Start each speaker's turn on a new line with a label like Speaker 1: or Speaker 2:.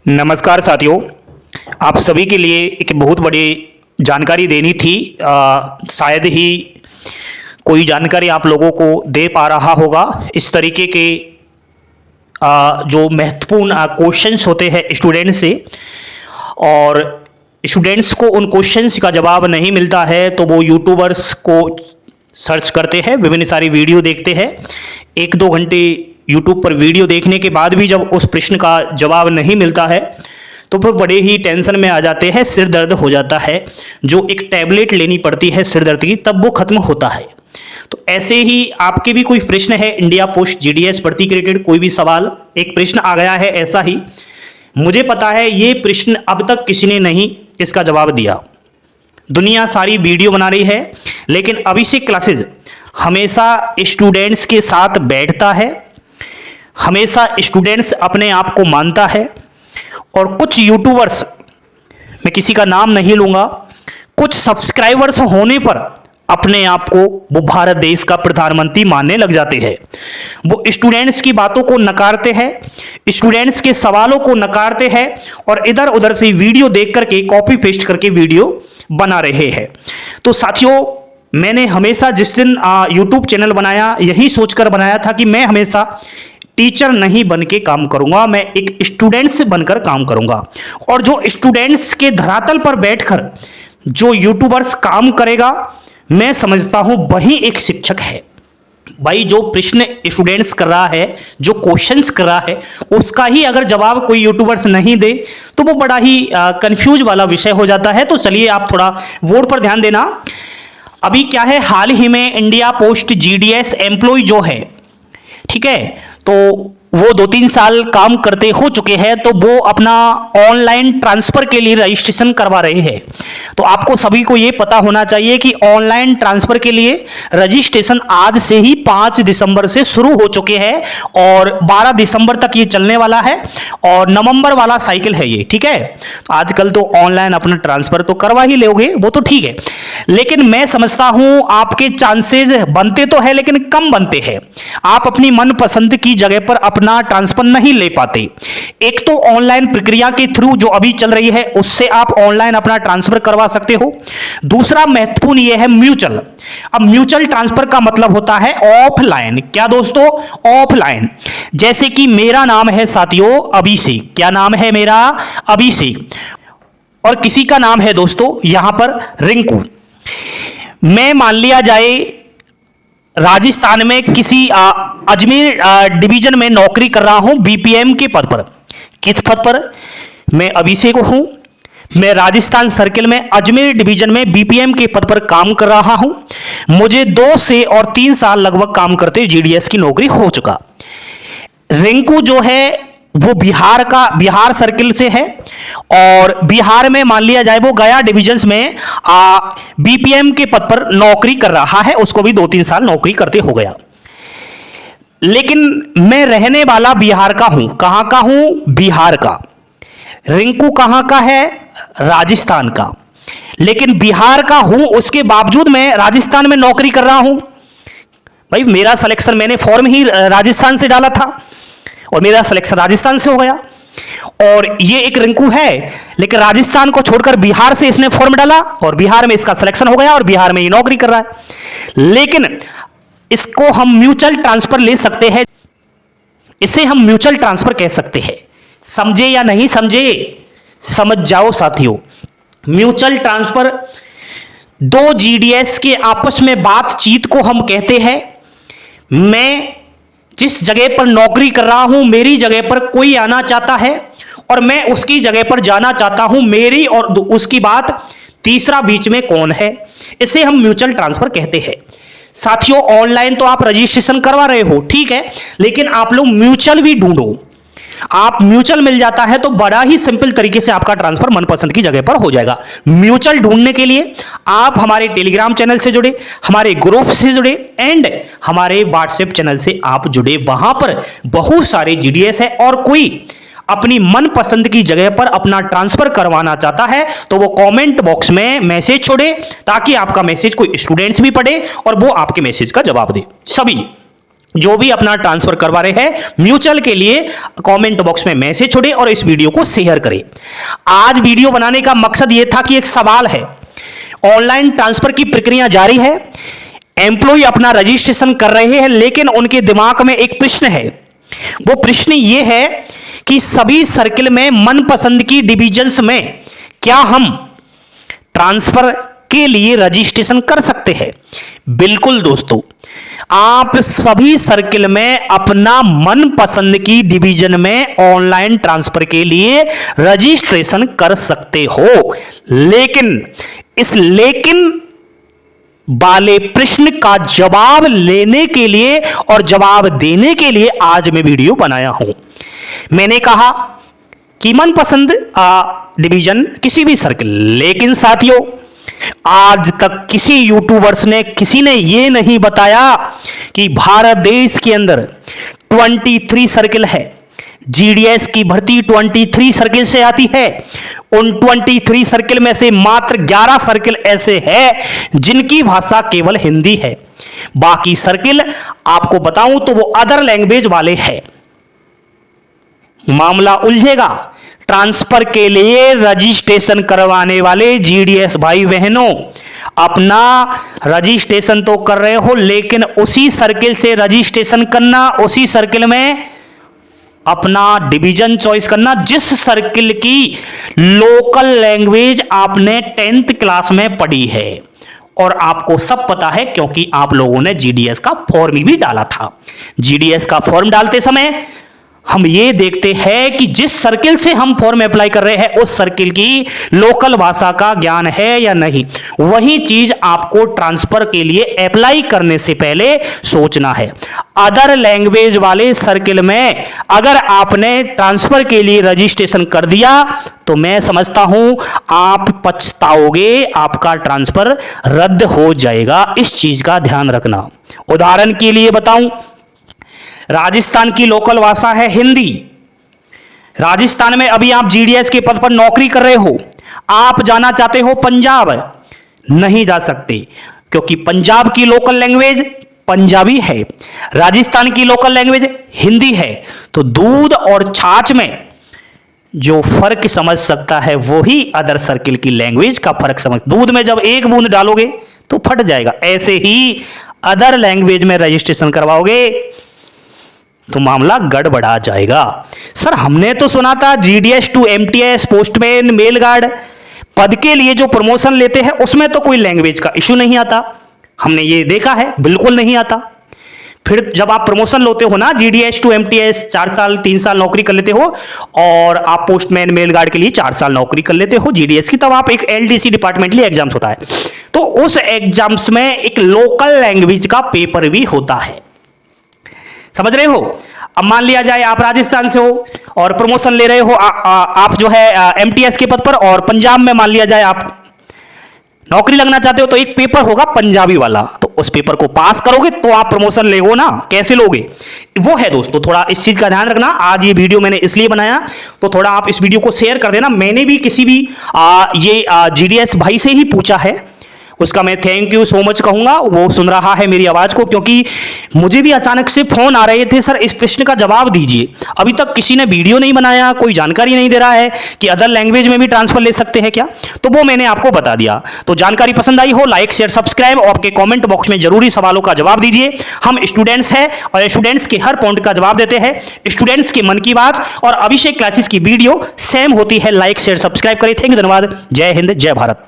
Speaker 1: नमस्कार साथियों, आप सभी के लिए एक बहुत बड़ी जानकारी देनी थी। शायद ही कोई जानकारी आप लोगों को दे पा रहा होगा। इस तरीके के जो महत्वपूर्ण क्वेश्चंस होते हैं स्टूडेंट्स से, और स्टूडेंट्स को उन क्वेश्चंस का जवाब नहीं मिलता है तो वो यूट्यूबर्स को सर्च करते हैं, विभिन्न सारी वीडियो देखते हैं। 1-2 घंटे यूट्यूब पर वीडियो देखने के बाद भी जब उस प्रश्न का जवाब नहीं मिलता है तो फिर बड़े ही टेंशन में आ जाते हैं, सिर दर्द हो जाता है। जो एक टैबलेट लेनी पड़ती है सिर दर्द की, तब वो खत्म होता है। तो ऐसे ही आपके भी कोई प्रश्न है इंडिया पोस्ट जीडीएस भर्ती के रिलेटेड, कोई भी सवाल, एक प्रश्न आ गया है ऐसा ही, मुझे पता है ये प्रश्न अब तक किसी ने नहीं इसका जवाब दिया। दुनिया सारी वीडियो बना रही है, लेकिन अभिषेक क्लासेज हमेशा स्टूडेंट्स के साथ बैठता है, हमेशा स्टूडेंट्स अपने आप को मानता है। और कुछ यूट्यूबर्स, मैं किसी का नाम नहीं लूंगा, कुछ सब्सक्राइबर्स होने पर अपने आप को वो भारत देश का प्रधानमंत्री मानने लग जाते हैं। वो स्टूडेंट्स की बातों को नकारते हैं, स्टूडेंट्स के सवालों को नकारते हैं और इधर उधर से वीडियो देख करके कॉपी पेस्ट करके वीडियो बना रहे हैं। तो साथियों, मैंने हमेशा जिस दिन यूट्यूब चैनल बनाया, यही सोचकर बनाया था कि मैं हमेशा टीचर नहीं बन के काम करूंगा, मैं एक स्टूडेंट से बनकर काम करूंगा। और जो स्टूडेंट्स के धरातल पर बैठकर जो यूट्यूबर्स काम करेगा, मैं समझता हूं वही एक शिक्षक है। भाई, जो प्रश्न स्टूडेंट्स कर रहा है, जो क्वेश्चंस कर रहा है, उसका ही अगर जवाब कोई यूट्यूबर्स नहीं दे तो वो बड़ा ही कंफ्यूज वाला विषय हो जाता है। तो चलिए आप थोड़ा बोर्ड पर ध्यान देना। अभी क्या है, हाल ही में इंडिया पोस्ट जीडीएस एम्प्लॉय जो है, ठीक है, तो वो 2-3 साल काम करते हो चुके हैं, तो वो अपना ऑनलाइन ट्रांसफर के लिए रजिस्ट्रेशन करवा रहे हैं। तो आपको सभी को ये पता होना चाहिए कि ऑनलाइन ट्रांसफर के लिए रजिस्ट्रेशन आज से ही 5 दिसंबर से शुरू हो चुके हैं और 12 दिसंबर तक ये चलने वाला है और नवंबर वाला साइकिल है ये, ठीक है। तो आजकल तो ऑनलाइन अपना ट्रांसफर तो करवा ही लोगे, वो तो ठीक है, लेकिन मैं समझता हूं आपके चांसेस बनते तो है लेकिन कम बनते हैं। आप अपनी मनपसंद की जगह पर अपना ट्रांसफर नहीं ले पाते। एक तो ऑनलाइन प्रक्रिया के थ्रू जो अभी चल रही है उससे आप ऑनलाइन अपना ट्रांसफर करवा सकते हो। दूसरा महत्वपूर्ण यह है म्यूचुअल। अब म्यूचुअल ट्रांसफर का मतलब होता है ऑफलाइन। क्या दोस्तों? ऑफलाइन। जैसे कि मेरा नाम है साथियों अभिषेक। क्या नाम है मेरा? अभिषेक। और किसी का नाम है दोस्तों यहां पर रिंकू। मैं मान लिया जाए राजस्थान में किसी अजमेर डिवीजन में नौकरी कर रहा हूं बीपीएम के पद पर। किस पद पर? मैं अभिषेक हूं, मैं राजस्थान सर्किल में अजमेर डिवीजन में बीपीएम के पद पर काम कर रहा हूं। मुझे 2 से और 3 साल लगभग काम करते जीडीएस की नौकरी हो चुका। रिंकू जो है वो बिहार सर्किल से है और बिहार में मान लिया जाए वो गया डिविजन्स में बीपीएम के पद पर नौकरी कर रहा है। उसको भी 2-3 साल नौकरी करते हो गया। लेकिन मैं रहने वाला बिहार का हूं। कहां का हूं? बिहार का। रिंकू कहां का है? राजस्थान का। लेकिन बिहार का हूं, उसके बावजूद मैं राजस्थान में नौकरी कर रहा हूं। भाई, मेरा सिलेक्शन, मैंने फॉर्म ही राजस्थान से डाला था और मेरा सिलेक्शन राजस्थान से हो गया। और ये एक रिंकू है, लेकिन राजस्थान को छोड़कर बिहार से इसने फॉर्म डाला और बिहार में इसका सिलेक्शन हो गया और बिहार में ये नौकरी कर रहा है। लेकिन इसको हम म्यूचुअल ट्रांसफर ले सकते हैं, इसे हम म्यूचुअल ट्रांसफर कह सकते हैं। समझे या नहीं समझे? समझ जाओ साथियों। म्यूचुअल ट्रांसफर 2 जीडीएस के आपस में बातचीत को हम कहते हैं। मैं जिस जगह पर नौकरी कर रहा हूं, मेरी जगह पर कोई आना चाहता है और मैं उसकी जगह पर जाना चाहता हूं, मेरी और उसकी बात, तीसरा बीच में कौन है, इसे हम म्यूचुअल ट्रांसफर कहते हैं। साथियों, ऑनलाइन तो आप रजिस्ट्रेशन करवा रहे हो, ठीक है, लेकिन आप लोग म्यूचुअल भी ढूंढो। आप म्यूचुअल मिल जाता है तो बड़ा ही सिंपल तरीके से आपका ट्रांसफर मनपसंद की जगह पर हो जाएगा। म्यूचुअल ढूंढने के लिए आप हमारे टेलीग्राम चैनल से जुड़े, हमारे ग्रुप से जुड़े एंड हमारे व्हाट्सएप चैनल से आप जुड़े। वहां पर बहुत सारे जीडीएस है और कोई अपनी मनपसंद की जगह पर अपना ट्रांसफर करवाना चाहता है तो वो कमेंट बॉक्स में मैसेज छोड़े, ताकि आपका मैसेज कोई स्टूडेंट्स भी पढ़े और वो आपके मैसेज का जवाब दे। सभी जो भी अपना ट्रांसफर करवा रहे हैं म्यूचुअल के लिए कमेंट बॉक्स में मैसेज छोड़े और इस वीडियो को शेयर करें। आज वीडियो बनाने का मकसद यह था कि एक सवाल है, ऑनलाइन ट्रांसफर की प्रक्रिया जारी है, एम्प्लॉय अपना रजिस्ट्रेशन कर रहे हैं, लेकिन उनके दिमाग में एक प्रश्न है। वो प्रश्न ये है कि सभी सर्किल में मनपसंद की डिविजन्स में क्या हम ट्रांसफर के लिए रजिस्ट्रेशन कर सकते हैं? बिल्कुल दोस्तों, आप सभी सर्किल में अपना मनपसंद की डिवीजन में ऑनलाइन ट्रांसफर के लिए रजिस्ट्रेशन कर सकते हो। लेकिन इस वाले प्रश्न का जवाब लेने के लिए और जवाब देने के लिए आज मैं वीडियो बनाया हूं। मैंने कहा कि मनपसंद डिवीजन किसी भी सर्किल, लेकिन साथियों आज तक किसी यूट्यूबर्स ने किसी ने यह नहीं बताया कि भारत देश के अंदर 23 सर्किल है। जीडीएस की भर्ती 23 सर्किल से आती है। उन 23 सर्किल में से मात्र 11 सर्किल ऐसे हैं जिनकी भाषा केवल हिंदी है। बाकी सर्किल आपको बताऊं तो वो अदर लैंग्वेज वाले हैं। मामला उलझेगा। ट्रांसफर के लिए रजिस्ट्रेशन करवाने वाले जीडीएस भाई बहनों, अपना रजिस्ट्रेशन तो कर रहे हो, लेकिन उसी सर्किल से रजिस्ट्रेशन करना, उसी सर्किल में अपना डिवीजन चॉइस करना जिस सर्किल की लोकल लैंग्वेज आपने 10th क्लास में पढ़ी है। और आपको सब पता है क्योंकि आप लोगों ने जीडीएस का फॉर्म भी डाला था। जीडीएस का फॉर्म डालते समय हम ये देखते हैं कि जिस सर्किल से हम फॉर्म अप्लाई कर रहे हैं उस सर्किल की लोकल भाषा का ज्ञान है या नहीं। वही चीज आपको ट्रांसफर के लिए अप्लाई करने से पहले सोचना है। अदर लैंग्वेज वाले सर्किल में अगर आपने ट्रांसफर के लिए रजिस्ट्रेशन कर दिया तो मैं समझता हूं आप पछताओगे, आपका ट्रांसफर रद्द हो जाएगा। इस चीज का ध्यान रखना। उदाहरण के लिए बताऊं, राजस्थान की लोकल भाषा है हिंदी। राजस्थान में अभी आप जीडीएस के पद पर नौकरी कर रहे हो, आप जाना चाहते हो पंजाब, नहीं जा सकते क्योंकि पंजाब की लोकल लैंग्वेज पंजाबी है, राजस्थान की लोकल लैंग्वेज हिंदी है। तो दूध और छाछ में जो फर्क समझ सकता है वही अदर सर्किल की लैंग्वेज का फर्क समझ। दूध में जब एक बूंद डालोगे तो फट जाएगा, ऐसे ही अदर लैंग्वेज में रजिस्ट्रेशन करवाओगे तो मामला गड़बड़ा जाएगा। सर हमने तो सुना था GDS to MTS, postman, mail guard पद के लिए जो प्रमोशन लेते हैं उसमें तो कोई लैंग्वेज का इश्यू नहीं आता। हमने ये देखा है, बिल्कुल नहीं आता। फिर जब आप प्रमोशन लेते हो ना, जीडीएस टू एमटीएस 4 साल 3 साल नौकरी कर लेते हो और आप पोस्टमैन मेल गार्ड के लिए 4 साल नौकरी कर लेते हो जीडीएस की, तब आप एक एलडीसी डिपार्टमेंटली एग्जाम्स होता है, तो उस एग्जाम्स में एक लोकल लैंग्वेज का पेपर भी होता है। समझ रहे हो? अब मान लिया जाए आप राजस्थान से हो और प्रमोशन ले रहे हो आप जो है एमटीएस के पद पर, और पंजाब में मान लिया जाए आप नौकरी लगना चाहते हो, तो एक पेपर होगा पंजाबी वाला, तो उस पेपर को पास करोगे तो आप प्रमोशन लेगो ना। कैसे लोगे वो है दोस्तों, थोड़ा इस चीज का ध्यान रखना। आज ये वीडियो मैंने इसलिए बनाया तो थोड़ा आप इस वीडियो को शेयर कर देना। मैंने भी किसी भी ये जीडीएस भाई से ही पूछा है, उसका मैं थैंक यू सो मच कहूंगा। वो सुन रहा है मेरी आवाज को, क्योंकि मुझे भी अचानक से फोन आ रहे थे, सर इस प्रश्न का जवाब दीजिए। अभी तक किसी ने वीडियो नहीं बनाया, कोई जानकारी नहीं दे रहा है कि अदर लैंग्वेज में भी ट्रांसफर ले सकते हैं क्या, तो वो मैंने आपको बता दिया। तो जानकारी पसंद आई हो, लाइक शेयर सब्सक्राइब और आपके कॉमेंट बॉक्स में जरूरी सवालों का जवाब दीजिए। हम स्टूडेंट्स हैं और स्टूडेंट्स के हर पॉइंट का जवाब देते हैं। स्टूडेंट्स के मन की बात और अभिषेक क्लासेस की वीडियो सेम होती है। लाइक शेयर सब्सक्राइब करें। थैंक यू, धन्यवाद। जय हिंद, जय भारत।